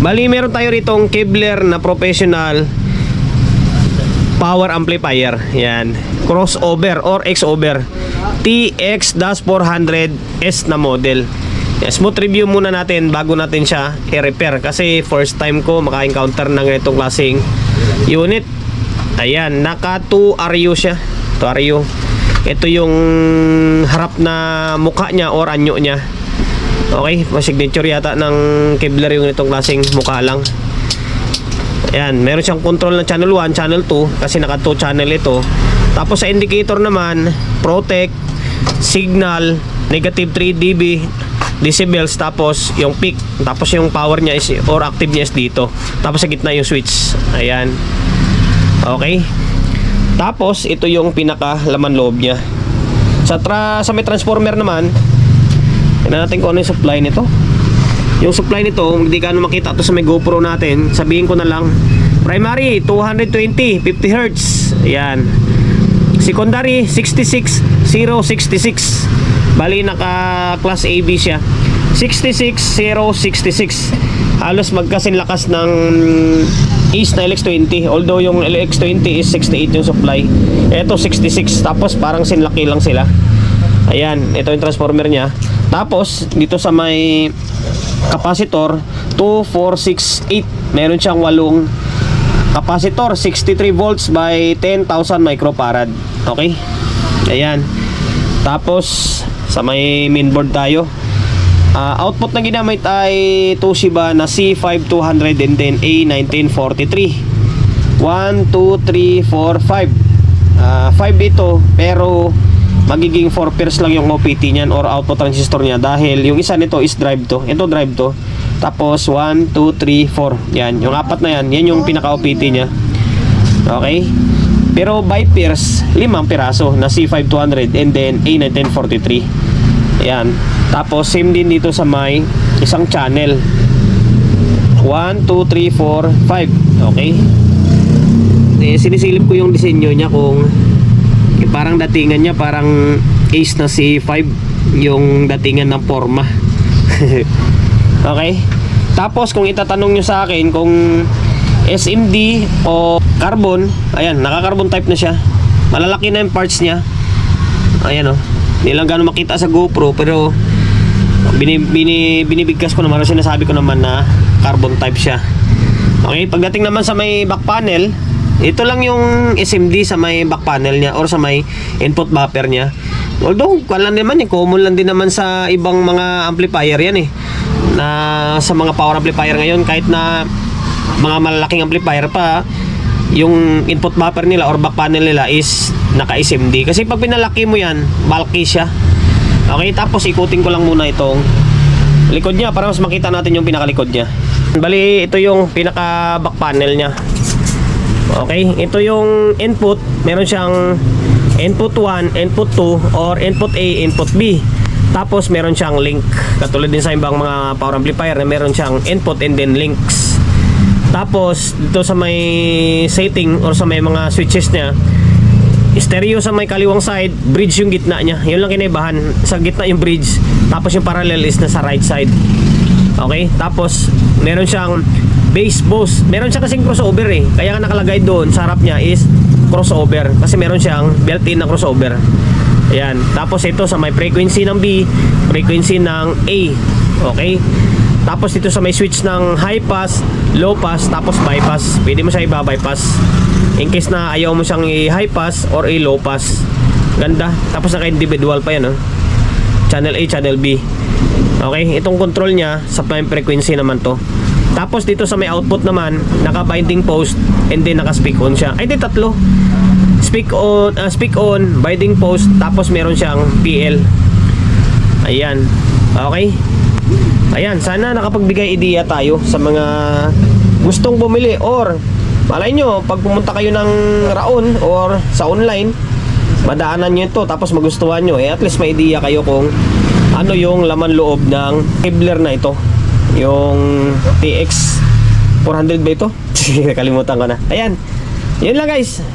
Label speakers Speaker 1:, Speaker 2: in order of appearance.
Speaker 1: Bali, meron tayo ritong Kevlar na professional power amplifier. Yan, crossover or X-over TX-400S na model. Yes, smooth review muna natin bago natin siya i-repair kasi first time ko maka-encounter ng ganitong klaseng unit. Ayan, naka 2 RU siya. 2 RU. Ito yung harap na mukha niya or anyo niya. Okay, signature yata ng Kevlar yung itong klaseng mukha lang. Ayan, meron siyang control ng channel 1, channel 2 kasi naka 2 channel ito. Tapos sa indicator naman, protect, signal, negative 3 dB decibels, tapos yung peak, tapos yung power niya is or active niya is dito, tapos sa gitna yung switch. Ayan, okay. Tapos ito yung pinaka laman loob niya. Sa may transformer naman, tingnan natin kung ano yung supply nito. Yung supply nito, hindi ka makita to sa may GoPro natin. Sabihin ko na lang, primary 220 50 Hz. Ayan. Secondary 66066. Bali naka class AB siya. 66066. Halos magkasin lakas ng East na LX20. Although yung LX20 is 68 yung supply. Ito 66. Tapos parang sinlaki lang sila. Ayan, ito yung transformer niya. Tapos dito sa may capacitor 2468, meron siyang 8 capacitor, 63 volts by 10,000 microfarad. Okay, ayan. Tapos sa may mainboard tayo, output na ginamit ay Toshiba na C5210A1943. 1, 2, 3, 4, 5. 5 ito, pero magiging 4 pairs lang yung OPT niyan or output transistor niya dahil yung isa nito is drive to. Ito drive to. Tapos 1, 2, 3, 4. Yan, yung apat na yan, yan yung pinaka OPT niya. Okay? Pero by pairs, 5 piraso na C5200 and then A1943. Yan. Tapos same din dito sa may isang channel. 1, 2, 3, 4, 5. Okay? Sinisilip ko yung disenyo niya kung parang datingan niya parang Ace na C5 yung datingan ng forma. Okay? Tapos kung itatanong nyo sa akin kung SMD o carbon, ayan, naka-carbon type na siya. Malalaki na yung parts niya. Ayan o. Hindi lang gano'ng makita sa GoPro pero binibigkas ko naman, sinasabi ko naman na carbon type siya. Okay, pagdating naman sa may back panel, ito lang yung SMD sa may back panel niya or sa may input buffer niya. Although, lang naman common lang din naman sa ibang mga amplifier yan na sa mga power amplifier ngayon, kahit na mga malalaking amplifier pa, yung input buffer nila or back panel nila is naka SMD. Kasi pag pinalaki mo yan, bulky siya. Okay, tapos ikutin ko lang muna itong likod niya para mas makita natin yung pinakalikod niya. Bali, ito yung pinaka back panel niya. Okay, ito yung input. Meron siyang input 1, input 2, or input A, input B. Tapos meron siyang link. Katulad din sa ibang mga power amplifier na meron siyang input and then links. Tapos dito sa may setting or sa may mga switches niya, stereo sa may kaliwang side, bridge yung gitna niya. Yun lang kinaibahan. Sa gitna yung bridge. Tapos yung parallel is nasa right side. Okay, tapos meron siyang bass boost. Meron siya kasing crossover kaya nga nakalagay doon sa harap niya is crossover. Kasi meron siyang built-in na crossover. Ayan. Tapos ito sa may frequency ng B, frequency ng A. Okay. Tapos dito sa may switch ng high pass, low pass, tapos bypass. Pwede mo siya i-bypass in case na ayaw mo siyang i-high pass or i-low pass. Ganda. Tapos naka-individual pa yan channel A, channel B. Okay, itong control niya sa prime frequency naman to. Tapos dito sa may output naman, naka-binding post and then naka-speak on siya. Ay, di tatlo. Speak on, binding post, tapos meron siyang PL. Ayan. Okay. Ayan, sana nakapagbigay ideya tayo sa mga gustong bumili or malay nyo, pag pumunta kayo ng Raon or sa online, madaanan nyo ito tapos magustuhan nyo, at least may ideya kayo kung ano yung laman loob ng Kevlar na ito, yung TX 400 ba ito? Kalimutan ko na. Ayan, yun lang guys.